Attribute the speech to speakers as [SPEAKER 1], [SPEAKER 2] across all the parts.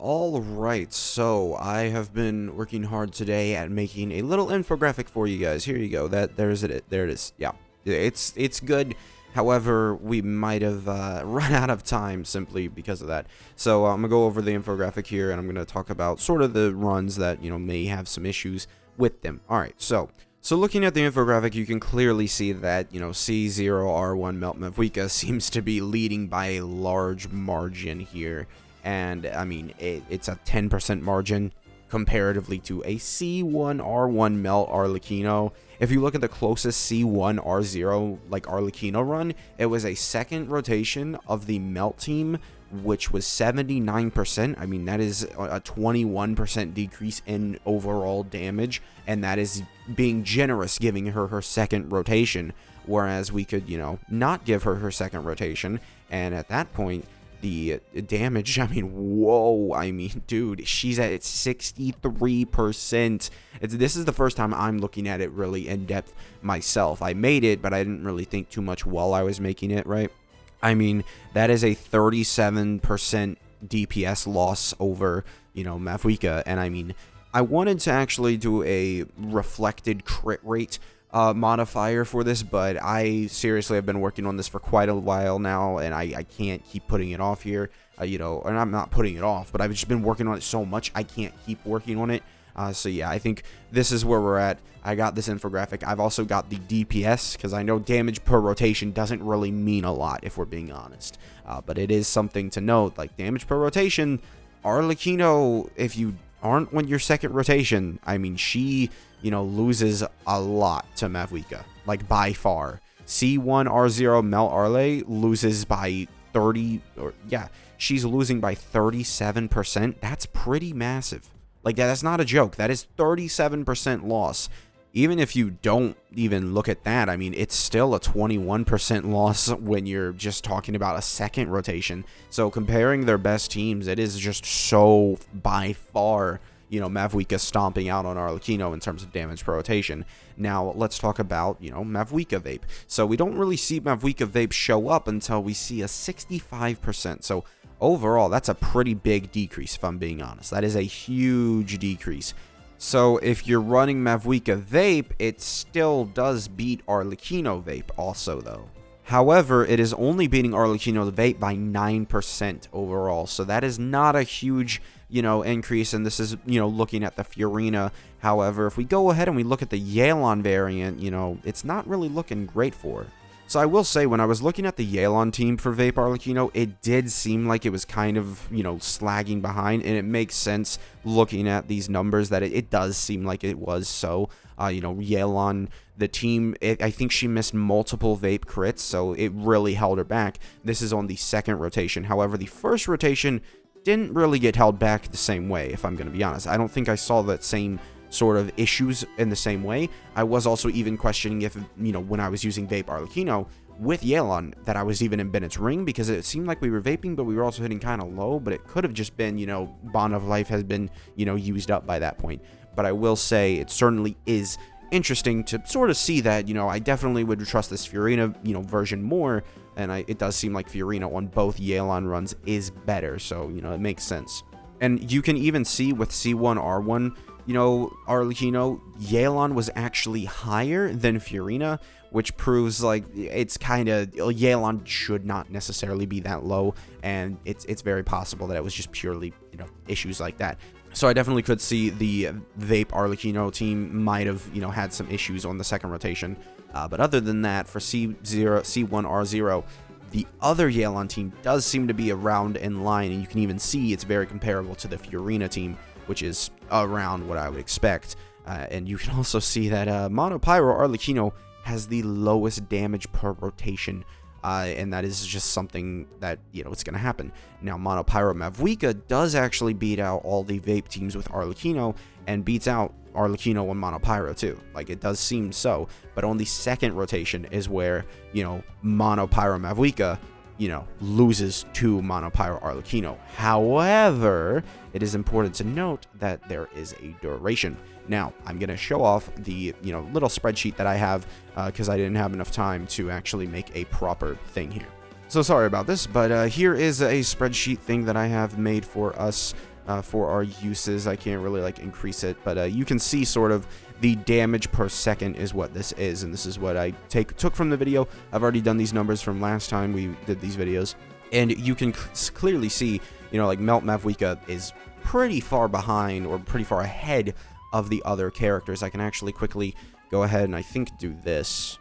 [SPEAKER 1] All right, so I have been working hard today at making a little infographic for you guys. Here you go. There it is. Yeah, it's good. However, we might have run out of time simply because of that. So I'm gonna go over the infographic here, and I'm gonna talk about sort of the runs that may have some issues with them. All right, so looking at the infographic, you can clearly see that, C0R1 Melt Mavuika seems to be leading by a large margin here. And, I mean, it's a 10% margin comparatively to a C1R1 Melt Arlecchino. If you look at the closest C1R0, like, Arlecchino run, it was a second rotation of the Melt team, which was 79%. I mean, that is a 21% decrease in overall damage, and that is being generous, giving her her second rotation, whereas we could, not give her her second rotation, and at that point, the damage, I mean, whoa, I mean, dude, she's at 63%. This is the first time I'm looking at it really in depth myself. I made it, but I didn't really think too much while I was making it, right? I mean, that is a 37% DPS loss over, Mavuika, and I mean, I wanted to actually do a reflected crit rate modifier for this, but I seriously have been working on this for quite a while now, and I can't keep putting it off here, and I'm not putting it off, but I've just been working on it so much, I can't keep working on it. So yeah, I think this is where we're at. I got this infographic. I've also got the DPS, because I know damage per rotation doesn't really mean a lot, if we're being honest. But it is something to note, like damage per rotation, Arlecchino, if you aren't on your second rotation, I mean, she, loses a lot to Mavuika, like by far. C1R0 Mel Arle loses by 30, or yeah, she's losing by 37%. That's pretty massive. Like, that's not a joke. That is 37% loss. Even if you don't even look at that, I mean, it's still a 21% loss when you're just talking about a second rotation. So comparing their best teams, it is just so by far, Mavuika stomping out on Arlecchino in terms of damage per rotation. Now, let's talk about, Mavuika Vape. So we don't really see Mavuika Vape show up until we see a 65%. So overall, that's a pretty big decrease, if I'm being honest. That is a huge decrease. So if you're running Mavuika Vape, it still does beat Arlecchino Vape also, though. However, it is only beating Arlecchino Vape by 9% overall. So that is not a huge, increase. And this is, looking at the Furina. However, if we go ahead and we look at the Yelan variant, it's not really looking great for her. So I will say, when I was looking at the Yelan team for Vape Arlecchino, it did seem like it was kind of, slagging behind, and it makes sense looking at these numbers that it does seem like it was so. Yelan, the team, I think she missed multiple Vape crits, so it really held her back. This is on the second rotation. However, the first rotation didn't really get held back the same way, if I'm going to be honest. I don't think I saw that same sort of issues in the same way. I was also even questioning if, when I was using Vape Arlecchino with Yelan, that I was even in Bennett's Ring, because it seemed like we were vaping, but we were also hitting kind of low, but it could have just been, Bond of Life has been, used up by that point. But I will say it certainly is interesting to sort of see that, I definitely would trust this Furina, version more, and it does seem like Furina on both Yelan runs is better, so, it makes sense. And you can even see with C1R1, Arlecchino, Yelan was actually higher than Furina, which proves, like, it's kind of, Yelan should not necessarily be that low, and it's very possible that it was just purely, issues like that. So I definitely could see the Vape Arlecchino team might have, had some issues on the second rotation. But other than that, for C1R0, the other Yelan team does seem to be around in line, and you can even see it's very comparable to the Furina team, which is around what I would expect. And you can also see that Monopyro Arlecchino has the lowest damage per rotation, and that is just something that, it's going to happen. Now, Monopyro Mavuika does actually beat out all the Vape teams with Arlecchino, and beats out Arlecchino and Monopyro too. Like, it does seem so, but on the second rotation is where, Monopyro Mavuika, loses to Monopyro Arlecchino. However, it is important to note that there is a duration. Now, I'm going to show off the, little spreadsheet that I have, because I didn't have enough time to actually make a proper thing here. So sorry about this, but here is a spreadsheet thing that I have made for us. for our uses. I can't really like increase it, but you can see sort of the damage per second is what this is, and this is what I took from the video. I've already done these numbers from last time we did these videos, and you can clearly see, you know, like Melt Mavuika is pretty far behind or pretty far ahead of the other characters. I can actually quickly go ahead and I think do this.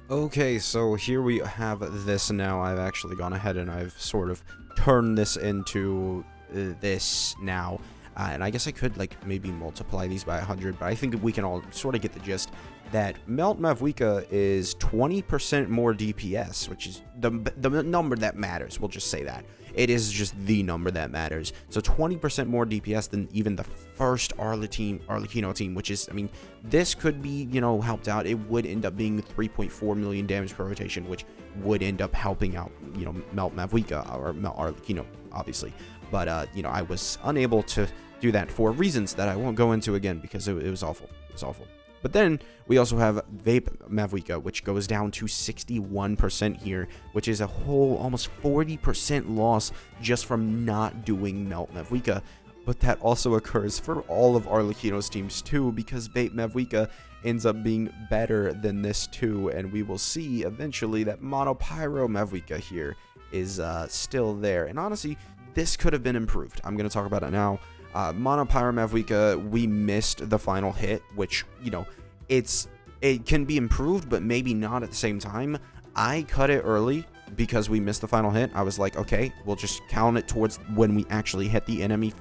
[SPEAKER 1] Okay, so here we have this now. I've actually gone ahead and I've sort of turned this into this now. And I guess I could, like, maybe multiply these by 100, but I think we can all sort of get the gist that Melt Mavuika is 20% more DPS, which is the number that matters. We'll just say that. It is just the number that matters. So 20% more DPS than even the first Arlecchino team, which is, I mean, this could be, you know, helped out. It would end up being 3.4 million damage per rotation, which would end up helping out, you know, Melt Mavuika or Melt Arlecchino, obviously. But, you know, I was unable to do that for reasons that I won't go into again because it was awful. It was awful. But then we also have Vape Mavuika, which goes down to 61% here, which is a whole almost 40% loss just from not doing Melt Mavuika. But that also occurs for all of Arlecchino's teams too, because Vape Mavuika ends up being better than this too, and we will see eventually that Mono Pyro Mavuika here is still there. And honestly, this could have been improved. I'm going to talk about it now. Mono Pyro Mavuika, we missed the final hit, which, you know, it can be improved, but maybe not at the same time. I cut it early because we missed the final hit. I was like, okay, we'll just count it towards when we actually hit the enemy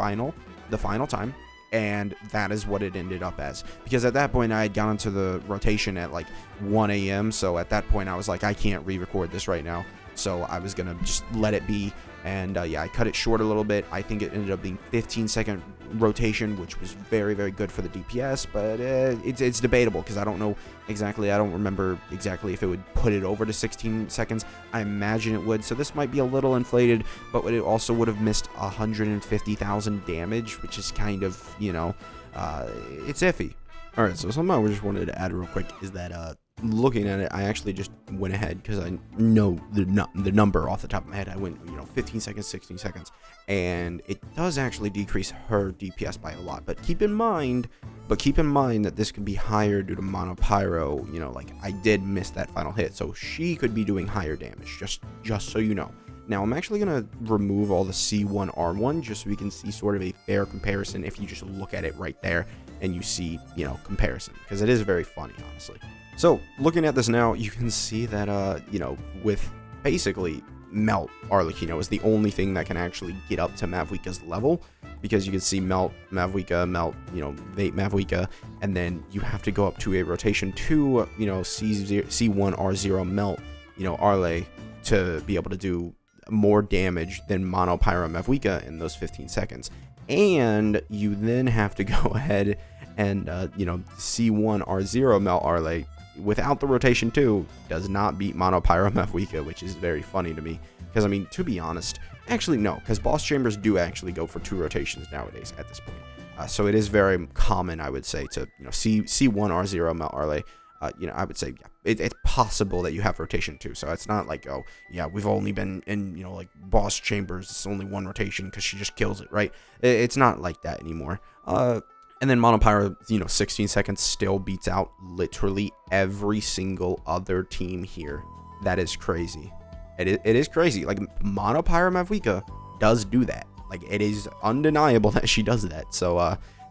[SPEAKER 1] the final time. And that is what it ended up as. Because at that point, I had gone into the rotation at like 1 a.m. So at that point, I was like, I can't re-record this right now. So I was going to just let it be. And yeah, I cut it short a little bit. I think it ended up being 15-second rotation, which was very, very good for the DPS. But it's debatable because I don't know exactly. I don't remember exactly if it would put it over to 16 seconds. I imagine it would. So this might be a little inflated, but it also would have missed 150,000 damage, which is kind of, you know, it's iffy. All right, so something I just wanted to add real quick is that looking at it, I actually just went ahead because I know the number off the top of my head. I went, you know, 15 seconds, 16 seconds, and it does actually decrease her DPS by a lot. But keep in mind that this could be higher due to Mono Pyro. You know, like I did miss that final hit, so she could be doing higher damage. Just so you know. Now I'm actually gonna remove all the C1R1 just so we can see sort of a fair comparison. If you just look at it right there and you see, you know, comparison, because it is very funny, honestly. So, looking at this now, you can see that, you know, with basically Melt Arlecchino is the only thing that can actually get up to Mavuika's level, because you can see Melt Mavuika, Melt, you know, Vape Mavuika, and then you have to go up to a rotation 2, you know, C1R0 Melt, you know, Arle, to be able to do more damage than Mono Pyro Mavuika in those 15 seconds. And you then have to go ahead and, you know, C1R0 Melt Arle without the rotation 2 does not beat Mono Pyro Mavuika, which is very funny to me. Because, I mean, to be honest, actually, no, because boss chambers do actually go for 2 rotations nowadays at this point. So it is very common, I would say, to, you know, C1R0 Melt Arle. You know, I would say, yeah, it's possible that you have rotation 2. So it's not like, oh, yeah, we've only been in, you know, like boss chambers, it's only 1 rotation because she just kills it, right? It's not like that anymore. And then Mono Pyro, you know, 16 seconds still beats out literally every single other team here. That is crazy. It is crazy. Like, Mono Pyro Mavuika does do that. Like, it is undeniable that she does that. So,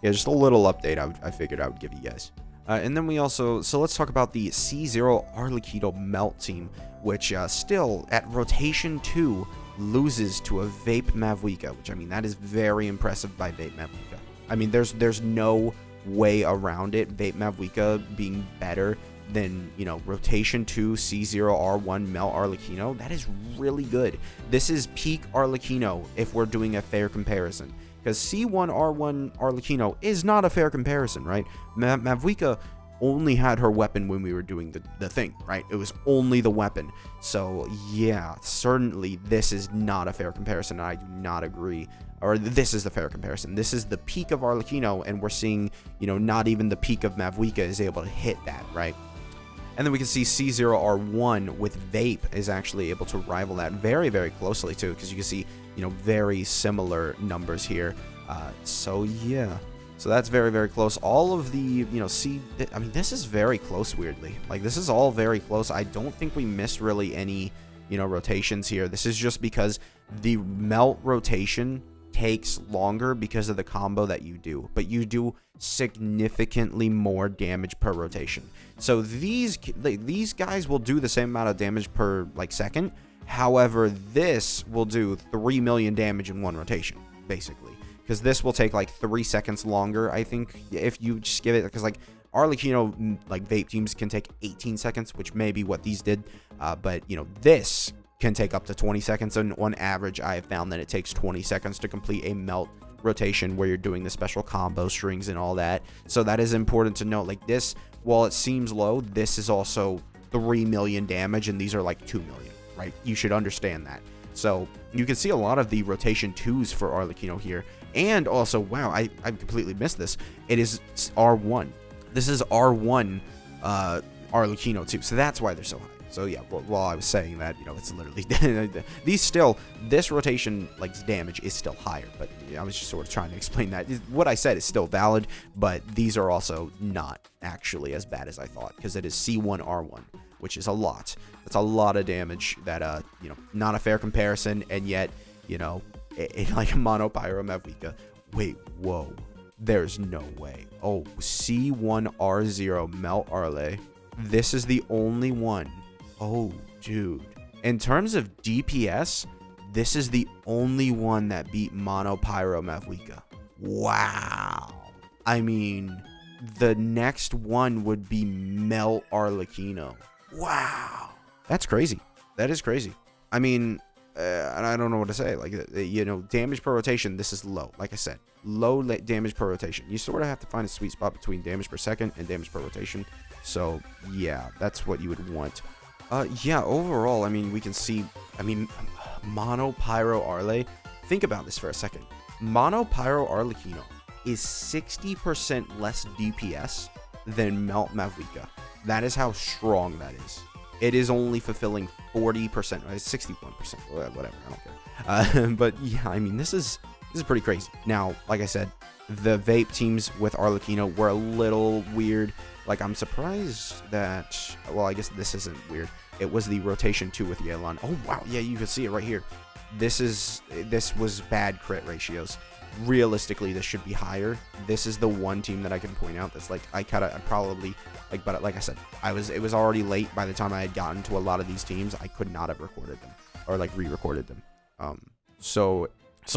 [SPEAKER 1] yeah, just a little update I figured I would give you guys. And then we also, so let's talk about the C0 Arlecchino Melt team, which still, at rotation 2, loses to a Vape Mavuika, which, I mean, that is very impressive by Vape Mavuika. I mean, there's no way around it. Vape Mavuika being better than, you know, rotation 2 C0R1 Melt Arlecchino. That is really good. This is peak Arlecchino if we're doing a fair comparison. Because C1R1 Arlecchino is not a fair comparison, right? Mavuika only had her weapon when we were doing the thing, right? It was only the weapon. So, yeah, certainly this is not a fair comparison. I do not agree. Or this is the fair comparison. This is the peak of Arlecchino, and we're seeing, you know, not even the peak of Mavuika is able to hit that, right? And then we can see C0R1 with Vape is actually able to rival that very, very closely, too, because you can see, you know, very similar numbers here. So yeah. So that's very, very close. All of the, I mean, this is very close, weirdly. Like, this is all very close. I don't think we missed really any, rotations here. This is just because the melt rotation takes longer because of the combo that you do. But you do significantly more damage per rotation. So these guys will do the same amount of damage per, second. However, this will do 3 million damage in one rotation, basically. Because this will take 3 seconds longer, I think, if you just give it, because Arlecchino, vape teams can take 18 seconds, which may be what these did. But, this can take up to 20 seconds. And on average, I have found that it takes 20 seconds to complete a melt rotation where you're doing the special combo strings and all that. So that is important to note. This, while it seems low, this is also 3 million damage, and these are 2 million, right? You should understand that. So you can see a lot of the rotation 2s for Arlecchino here. And also, wow, I completely missed this. It is R1. This is R1 Arlecchino too. So that's why they're so high. So yeah, while I was saying that, it's literally this rotation damage is still higher. But I was just sort of trying to explain that. What I said is still valid, but these are also not actually as bad as I thought, because it is C1 R1, which is a lot. That's a lot of damage that not a fair comparison, and yet in Mono Pyro Mavuika. Wait, whoa. There's no way. Oh, C1R0 Melt Arle. This is the only one. Oh, dude. In terms of DPS, this is the only one that beat Mono Pyro Mavuika. Wow. I mean, the next one would be Melt Arlecchino. Wow. That's crazy. That is crazy. I mean, and I don't know what to say. Damage per rotation, this is low. Like I said, low damage per rotation. You sort of have to find a sweet spot between damage per second and damage per rotation. So, yeah, that's what you would want. Yeah, overall, I mean, we can see, Mono Pyro Arle. Think about this for a second. Mono Pyro Arlecchino is 60% less DPS than Melt Mavuika. That is how strong that is. It is only fulfilling 40%, 61%, whatever, I don't care. But yeah, I mean, this is pretty crazy. Now, like I said, the vape teams with Arlecchino were a little weird. I'm surprised that, well, I guess this isn't weird. It was the rotation 2 with Yelan. Oh wow, yeah, you can see it right here. This was bad crit ratios. Realistically, this should be higher. This is the one team that I can point out that's I probably but like I said, it was already late by the time I had gotten to a lot of these teams. I could not have recorded them or re-recorded them. So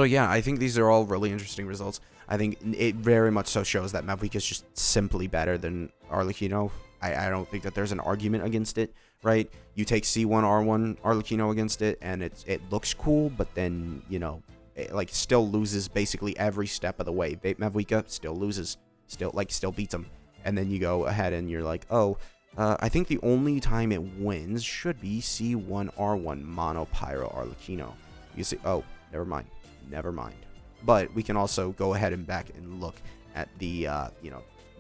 [SPEAKER 1] yeah, I think these are all really interesting results. I think it very much so shows that Mavuika is just simply better than Arlecchino. I don't think that there's an argument against it, right? You take C1R1 Arlecchino against it, and it looks cool, but then it still loses basically every step of the way. Mavuika still loses, still beats him, and then you go ahead and you're I think the only time it wins should be C1R1 Mono Pyro Arlecchino. You see, oh, never mind. But we can also go ahead and back and look at the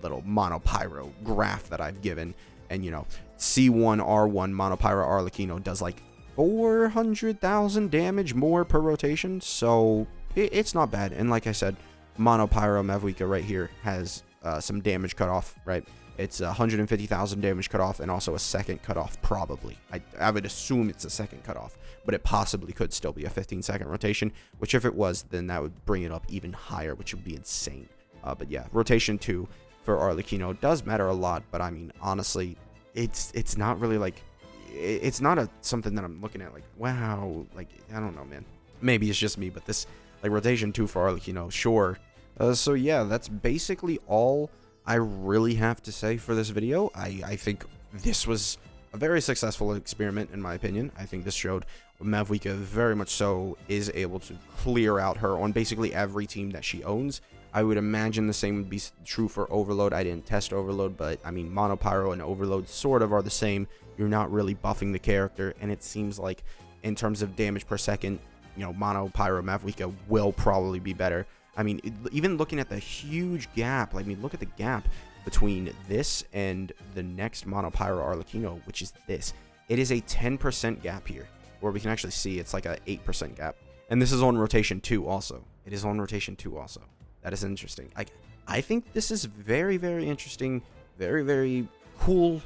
[SPEAKER 1] little Mono Pyro graph that I've given, and C1R1 Mono Pyro Arlecchino does 400,000 damage more per rotation, so it's not bad. And like I said, Mono Pyro Mavuika right here has some damage cutoff, right? It's 150,000 damage cutoff and also a second cutoff, probably. I would assume it's a second cutoff, but it possibly could still be a 15-second rotation, which if it was, then that would bring it up even higher, which would be insane. But yeah, rotation 2 for Arlecchino does matter a lot, but I mean, honestly, it's not really it's not something that I'm looking at wow, I don't know, man. Maybe it's just me, but this rotation 2 for Arlecchino, sure. So yeah, that's basically all I really have to say for this video. I think this was a very successful experiment, in my opinion. I think this showed Mavuika very much so is able to clear out her on basically every team that she owns. I would imagine the same would be true for Overload. I didn't test Overload, but I mean, Mono Pyro and Overload sort of are the same. You're not really buffing the character, and it seems like in terms of damage per second, Mono Pyro Mavuika will probably be better. I mean, even looking at the huge gap, look at the gap between this and the next Mono Pyro Arlecchino, which is this. It is a 10% gap here, where we can actually see it's a 8% gap. And this is on rotation 2 also. It is on rotation 2 also. That is interesting. I think this is very, very interesting. Very, very cool.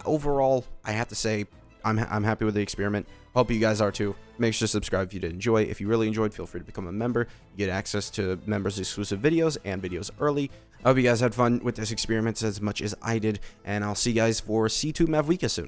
[SPEAKER 1] Overall, I have to say, I'm happy with the experiment. Hope you guys are too. Make sure to subscribe if you did enjoy. If you really enjoyed, feel free to become a member. You get access to members exclusive videos and videos early. I hope you guys had fun with this experiment as much as I did, and I'll see you guys for C2 Mavuika soon.